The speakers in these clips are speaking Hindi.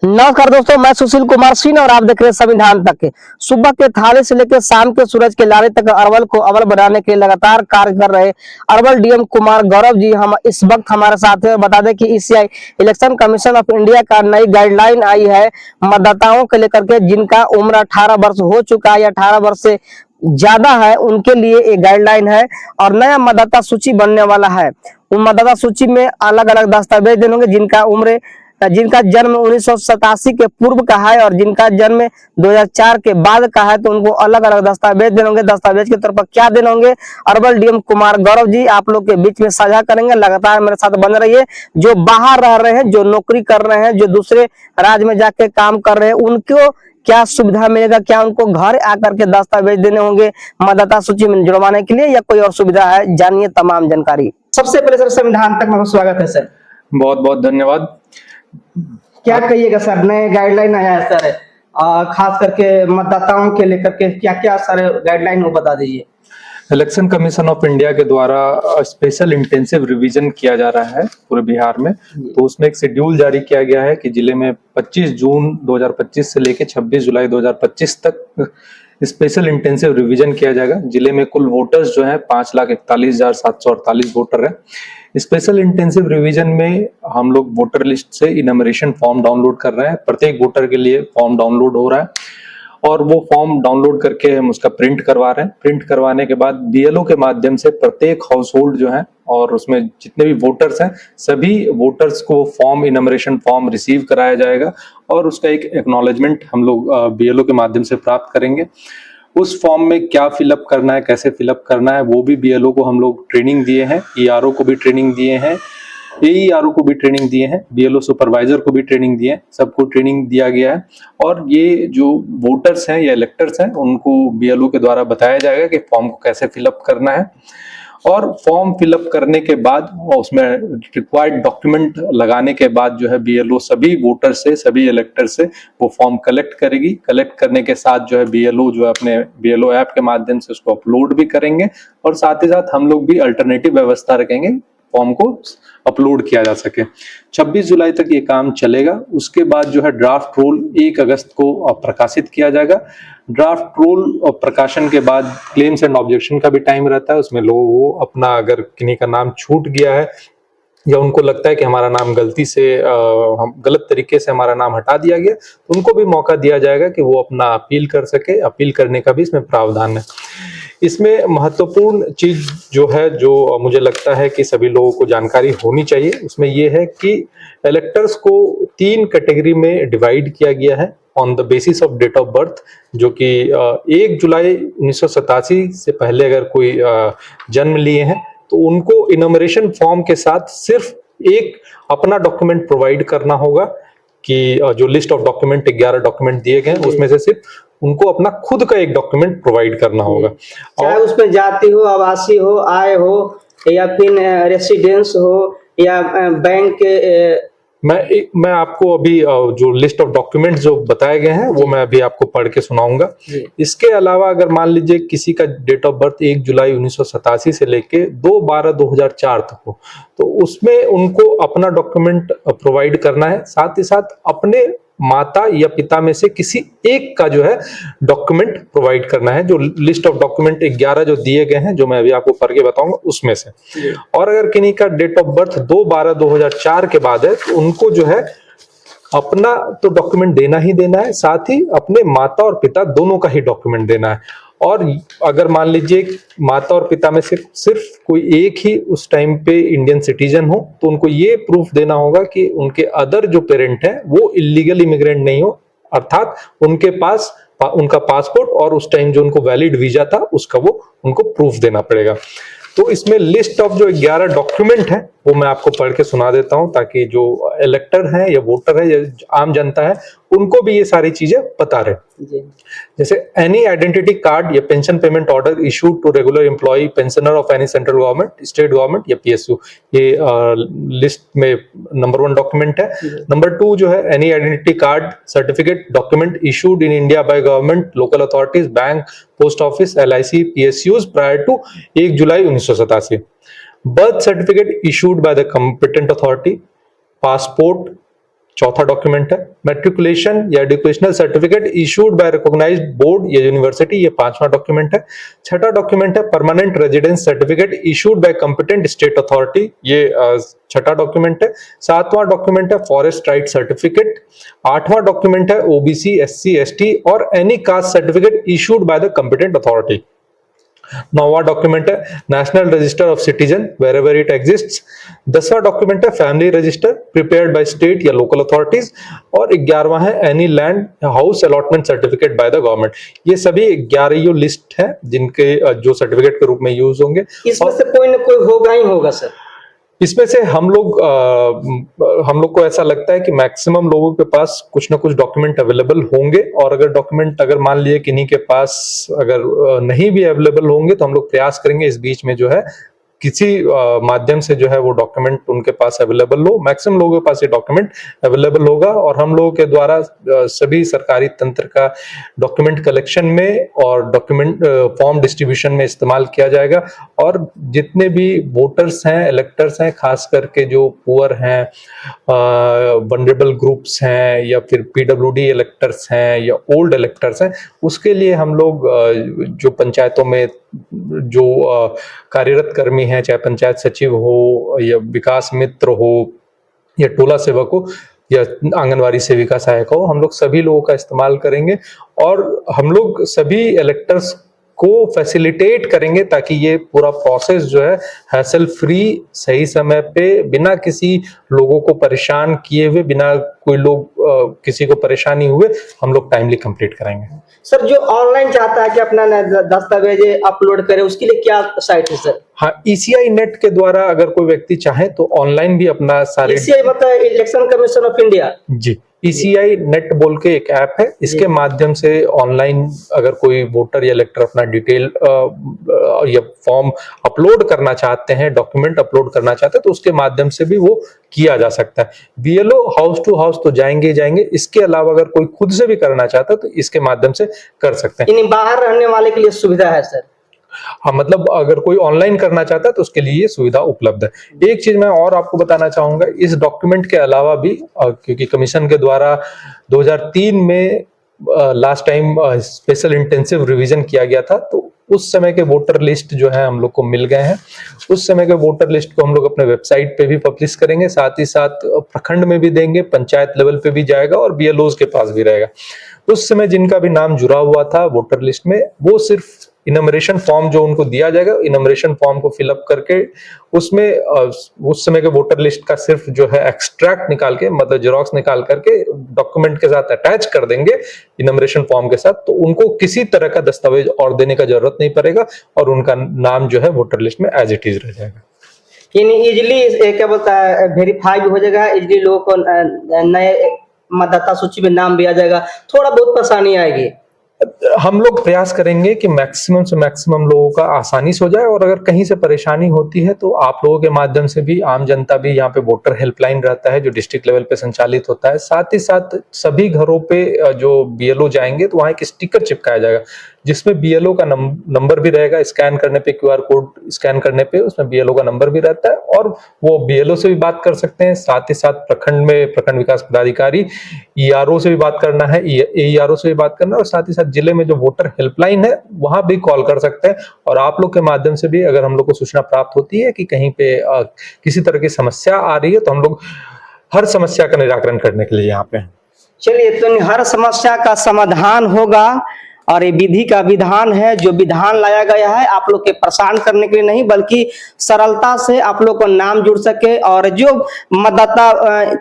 नमस्कार दोस्तों, मैं सुशील कुमार सिंह और आप देख रहे हैं संविधान तक के। सुबह के थाली से लेकर शाम के सूरज के लाले तक अरवल को अव्वल बनाने के लिए लगातार कार्य कर रहे अरवल डीएम कुमार गौरव जी हम इस वक्त हमारे साथ हैं। बता दें कि ECI election commission of India का नई गाइडलाइन आई है मतदाताओं को लेकर के, जिनका उम्र 18 वर्ष हो चुका है या 18 वर्ष से ज्यादा है, उनके लिए एक गाइडलाइन है और नया मतदाता सूची बनने वाला है। उन मतदाता सूची में अलग अलग दस्तावेज देने होंगे, जिनका जन्म 1987 के पूर्व का है और जिनका जन्म 2004 के बाद का है, तो उनको अलग अलग दस्तावेज देने होंगे। दस्तावेज के तौर पर क्या देने होंगे, अरवल डीएम कुमार गौरव जी आप लोग के बीच में साझा करेंगे। लगातार मेरे साथ बने रहिए। जो बाहर रह रहे हैं, जो नौकरी कर रहे हैं, जो दूसरे राज्य में जाके काम कर रहे हैं, उनको क्या सुविधा मिलेगा, क्या उनको घर आकर के दस्तावेज देने होंगे मतदाता सूची में जुड़वाने के लिए, या कोई और सुविधा है, जानिए तमाम जानकारी। सबसे पहले सर, संविधान तक में स्वागत है सर। बहुत बहुत धन्यवाद। क्या कहिएगा सर, नए गाइडलाइन आया है सर, खास करके मतदाताओं के लेकर के क्या क्या सर गाइडलाइन वो बता दीजिए। इलेक्शन कमीशन ऑफ इंडिया के द्वारा स्पेशल इंटेंसिव रिवीजन किया जा रहा है पूरे बिहार में। तो उसमें एक शेड्यूल जारी किया गया है कि जिले में 25 जून 2025 से लेकर 26 जुलाई 2025 तक स्पेशल इंटेंसिव रिवीजन किया जाएगा। जिले में कुल वोटर्स जो है 5,41,748 वोटर है। स्पेशल इंटेंसिव रिवीजन में हम लोग वोटर लिस्ट से इनमरेशन फॉर्म डाउनलोड कर रहे हैं। प्रत्येक वोटर के लिए फॉर्म डाउनलोड हो रहा है और वो फॉर्म डाउनलोड करके हम उसका प्रिंट करवा रहे हैं। प्रिंट करवाने के बाद बीएलओ के माध्यम से प्रत्येक हाउस होल्ड जो है और उसमें जितने भी वोटर्स हैं सभी वोटर्स को फॉर्म, इनमरेशन फॉर्म रिसीव कराया जाएगा और उसका एक एक्नॉलेजमेंट हम लोग बीएलओ के माध्यम से प्राप्त करेंगे। उस फॉर्म में क्या फिलअप करना है, कैसे फिलअप करना है, वो भी बीएलओ को हम लोग ट्रेनिंग दिए हैं, ईआरओ को भी ट्रेनिंग दिए हैं, एईआरओ को भी ट्रेनिंग दिए हैं, बीएलओ सुपरवाइजर को भी ट्रेनिंग दिए हैं, सबको ट्रेनिंग दिया गया है। और ये जो वोटर्स हैं या इलेक्टर्स हैं उनको बीएलओ के द्वारा बताया जाएगा कि फॉर्म को कैसे फिलअप करना है। और फॉर्म फिलअप करने के बाद उसमें रिक्वायर्ड डॉक्यूमेंट लगाने के बाद जो है बीएलओ सभी वोटर से, सभी इलेक्टर से वो फॉर्म कलेक्ट करेगी। कलेक्ट करने के साथ जो है बीएलओ जो है अपने बीएलओ ऐप के माध्यम से उसको अपलोड भी करेंगे और साथ ही साथ हम लोग भी अल्टरनेटिव व्यवस्था रखेंगे फॉर्म को अपलोड किया जा सके। 26 जुलाई तक ये काम चलेगा। उसके बाद जो है ड्राफ्ट रोल 1 अगस्त को प्रकाशित किया जाएगा। ड्राफ्ट रोल प्रकाशन के बाद क्लेम्स एंड ऑब्जेक्शन का भी टाइम रहता है। उसमें लोगों को अपना, अगर किन्हीं का नाम छूट गया है या उनको लगता है कि हमारा नाम गलती से हम गलत तरीके से हमारा नाम हटा दिया गया, तो उनको भी मौका दिया जाएगा कि वो अपना अपील कर सके। अपील करने का भी इसमें प्रावधान है। इसमें महत्वपूर्ण चीज जो है, जो मुझे लगता है कि सभी लोगों को जानकारी होनी चाहिए, उसमें ये है कि इलेक्टर्स को 3 कैटेगरी में डिवाइड किया गया है on the basis of date of birth, जो कि 1 जुलाई 1987 से पहले अगर कोई जन्म लिए हैं तो उनको इनमरेशन फॉर्म के साथ सिर्फ एक अपना डॉक्यूमेंट प्रोवाइड करना होगा कि जो लिस्ट ऑफ डॉक्यूमेंट 11 डॉक्यूमेंट दिए गए उसमें से सिर्फ उनको अपना खुद का एक डॉक्यूमेंट प्रोवाइड करना होगा। चाहे उसमें जाति हो, आवासीय हो, आय हो या फिर रेसिडेंस हो या बैंक के। मैं आपको अभी जो लिस्ट ऑफ डॉक्यूमेंट जो बताए गए हैं वो मैं अभी आपको पढ़ के सुनाऊंगा। इसके अलावा अगर मान लीजिए किसी का डेट ऑफ बर्थ 1 जुलाई 1987 से लेके 2/12/2004 तक हो, तो उसमें उनको अपना डॉक्यूमेंट प्रोवाइड करना है। साथ ही साथ अपने माता या पिता में से किसी एक का जो है डॉक्यूमेंट प्रोवाइड करना है। जो लिस्ट ऑफ डॉक्यूमेंट 11 जो दिए गए हैं, जो मैं अभी आपको पढ़ के बताऊंगा उसमें से। और अगर किन्हीं का डेट ऑफ बर्थ 2/12/2004 के बाद है तो उनको जो है अपना तो डॉक्यूमेंट देना ही देना है, साथ ही अपने माता और पिता दोनों का ही डॉक्यूमेंट देना है। और अगर मान लीजिए माता और पिता में से सिर्फ कोई एक ही उस टाइम पे इंडियन सिटीजन हो, तो उनको ये प्रूफ देना होगा कि उनके अदर जो पेरेंट हैं वो इलीगल इमिग्रेंट नहीं हो, अर्थात उनके पास उनका पासपोर्ट और उस टाइम जो उनको वैलिड वीजा था उसका वो उनको प्रूफ देना पड़ेगा। तो इसमें लिस्ट ऑफ जो 11 डॉक्यूमेंट है वो मैं आपको पढ़ के सुना देता हूं, ताकि जो इलेक्टर है या वोटर है या आम जनता है उनको भी ये सारी चीजें पता रहे। जैसे एनी आइडेंटिटी कार्ड या pension payment order issued to regular employ, pensioner of any central government, state government या पीएसयू, ये लिस्ट में नंबर 1 डॉक्यूमेंट है। नंबर 2 जो है any identity card certificate document issued in India by government, local authorities, bank, post office, LIC, PSUs prior to 1 July 1987। Birth certificate issued by the competent authority, passport चौथा डॉक्यूमेंट है मैट्रिकुलेशन या educational certificate issued by recognised board या यूनिवर्सिटी, ये पांचवा डॉक्यूमेंट है। छठा डॉक्यूमेंट है permanent residence certificate issued by competent state authority, ये छठा डॉक्यूमेंट है। सातवां डॉक्यूमेंट है फॉरेस्ट राइट सर्टिफिकेट। आठवां डॉक्यूमेंट है ओबीसी, एससी, एसटी और any caste certificate issued by the competent authority. नौवां डॉक्यूमेंट है national register of citizen wherever it exists. 10वां डॉक्यूमेंट है family register prepared by state या लोकल अथॉरिटीज। और 11वां है any land house allotment certificate by the government. ये सभी 11 लिस्ट है जिनके जो सर्टिफिकेट के रूप में यूज होंगे। इसमें से कोई ना कोई होगा ही होगा सर। इसमें से हम लोग को ऐसा लगता है कि मैक्सिमम लोगों के पास कुछ ना कुछ डॉक्यूमेंट अवेलेबल होंगे, और अगर डॉक्यूमेंट अगर मान लिए किन्हीं के पास अगर नहीं भी अवेलेबल होंगे तो हम लोग प्रयास करेंगे इस बीच में जो है किसी माध्यम से जो है वो डॉक्यूमेंट उनके पास अवेलेबल हो। मैक्सिमम लोगों के पास ये डॉक्यूमेंट अवेलेबल होगा और हम लोगों के द्वारा सभी सरकारी तंत्र का डॉक्यूमेंट कलेक्शन में और डॉक्यूमेंट फॉर्म डिस्ट्रीब्यूशन में इस्तेमाल किया जाएगा। और जितने भी वोटर्स हैं, इलेक्टर्स हैं, खास करके जो पुअर हैं, वनरेबल ग्रुप्स हैं या फिर पीडब्ल्यूडी इलेक्टर्स हैं या ओल्ड इलेक्टर्स हैं, उसके लिए हम लोग जो पंचायतों में जो कार्यरत कर्मी हैं, चाहे पंचायत सचिव हो या विकास मित्र हो या टोला सेवक हो या आंगनवाड़ी सेविका सहायक हो, हम लोग सभी लोगों का इस्तेमाल करेंगे और हम लोग सभी इलेक्टर्स को फैसिलिटेट करेंगे ताकि ये पूरा प्रोसेस जो है हैसल फ्री, सही समय पे, बिना किसी लोगों को परेशान किए हुए, बिना कोई लोग किसी को परेशानी हुए हम लोग टाइमली कंप्लीट कराएंगे। सर जो ऑनलाइन चाहता है कि अपना दस्तावेज अपलोड करे, उसके लिए क्या साइट है सर? हाँ, ECI नेट के द्वारा अगर कोई व्यक्ति चाहे तो ऑनलाइन भी अपना सारे ECI मतलब election commission of India ji, ECI net बोल के एक ऐप है, इसके माध्यम से ऑनलाइन अगर कोई वोटर या इलेक्टर अपना डिटेल या फॉर्म अपलोड करना चाहते हैं, डॉक्यूमेंट अपलोड करना चाहते हैं तो उसके माध्यम से भी वो किया जा सकता है। BLO हाउस टू हाउस तो जाएंगे, इसके अलावा अगर कोई खुद से भी करना चाहता है तो इसके माध्यम से कर सकते हैं। बाहर रहने वाले के लिए सुविधा है सर? हाँ, मतलब अगर कोई ऑनलाइन करना चाहता है तो उसके लिए ये सुविधा उपलब्ध है। एक चीज मैं और आपको बताना चाहूंगा, इस डॉक्यूमेंट के अलावा भी क्योंकि कमीशन के द्वारा 2003 में last time special intensive revision किया गया था, तो उस समय के वोटर लिस्ट जो है हम लोग को मिल गए हैं। उस समय के वोटर लिस्ट को हम लोग अपने वेबसाइट पे भी पब्लिश करेंगे, साथ ही साथ प्रखंड में भी देंगे, पंचायत लेवल पे भी जाएगा और BLOs के पास भी रहेगा। उस समय जिनका भी नाम जुड़ा हुआ था वोटर लिस्ट में, वो सिर्फ इनमरेशन फॉर्म जो उनको दिया जाएगा, इनमरेशन फॉर्म को फिलअप करके उसमें उस समय के वोटर लिस्ट का सिर्फ जो है एक्सट्रैक्ट निकाल के, मतलब जेरोक्स निकाल करके डॉक्यूमेंट के साथ अटैच कर देंगे इनमरेशन फॉर्म के साथ, तो उनको किसी तरह का दस्तावेज और देने का जरूरत नहीं पड़ेगा और उनका नाम जो है वोटर लिस्ट में एज इट इज रह जाएगा। यानी इजिली क्या बोलता है, वेरीफाई भी हो जाएगा, इजिली लोगों को नए मतदाता सूची में नाम भी आ जाएगा। थोड़ा बहुत परेशानी आएगी, हम लोग प्रयास करेंगे कि मैक्सिमम से मैक्सिमम लोगों का आसानी से हो जाए, और अगर कहीं से परेशानी होती है तो आप लोगों के माध्यम से भी आम जनता भी, यहाँ पे वोटर हेल्पलाइन रहता है जो डिस्ट्रिक्ट लेवल पे संचालित होता है, साथ ही साथ सभी घरों पे जो BLO जाएंगे तो वहाँ एक स्टिकर चिपकाया जाएगा जिसमें BLO का नंबर भी रहेगा। स्कैन करने पे, QR कोड स्कैन करने पे उसमें BLO का नंबर भी रहता है और वो BLO से भी बात कर सकते हैं। साथ ही साथ प्रखंड में प्रखंड विकास पदाधिकारी, ERO से भी बात करना है, AERO से भी बात करना है, और साथ ही साथ जिले में जो वोटर हेल्पलाइन है वहां भी कॉल कर सकते हैं। और आप लोग के माध्यम से भी अगर हम लोग को सूचना प्राप्त होती है कि कहीं पे किसी तरह की समस्या आ रही है तो हम लोग हर समस्या का निराकरण करने के लिए यहाँ पे हैं। चलिए, तो हर समस्या का समाधान होगा और ये विधि का विधान है। जो विधान लाया गया है आप लोग के परेशान करने के लिए नहीं, बल्कि सरलता से आप लोग को नाम जुड़ सके, और जो मतदाता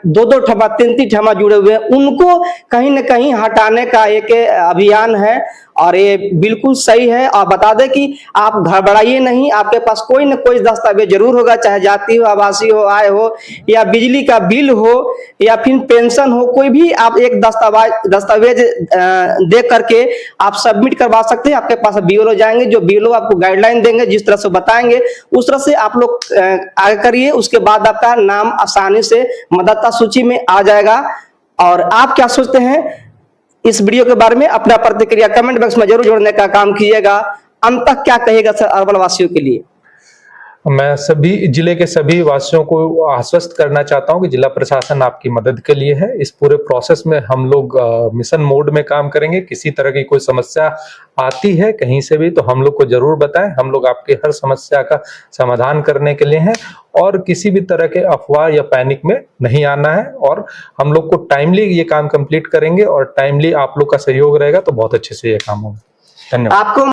2-2 ठमा 3-3 ठमा जुड़े हुए हैं उनको कहीं न कहीं हटाने का एक अभियान है। और ये बिल्कुल सही है। और बता दें कि आप घबराइए नहीं, आपके पास कोई न कोई दस्तावेज जरूर होगा, चाहे जाति हो, आवासीय हो, आय हो, या बिजली का बिल हो, या फिर पेंशन हो, कोई भी आप एक दस्तावेज दे करके आप सबमिट करवा सकते हैं। आपके पास BLO जाएंगे, जो BLO आपको गाइडलाइन देंगे, जिस तरह से बताएंगे उस तरह से आप लोग आगे करिए। उसके बाद आपका नाम आसानी से मतदाता सूची में आ जाएगा। और आप क्या सोचते हैं इस वीडियो के बारे में? अपना प्रतिक्रिया कमेंट बॉक्स में जरूर जोड़ने का काम कीजिएगा। अंत तक क्या कहेगा सर अरवल वासियों के लिए? मैं सभी जिले के सभी वासियों को आश्वस्त करना चाहता हूं कि जिला प्रशासन आपकी मदद के लिए है। इस पूरे प्रोसेस में हम लोग मिशन मोड में काम करेंगे। किसी तरह की कोई समस्या आती है कहीं से भी तो हम लोग को जरूर बताएं। हम लोग आपके हर समस्या का समाधान करने के लिए हैं और किसी भी तरह के अफवाह या पैनिक में नहीं आना है। और हम लोग को टाइमली ये काम कंप्लीट करेंगे और टाइमली आप लोग का सहयोग रहेगा तो बहुत अच्छे से ये काम होगा। धन्यवाद। आपको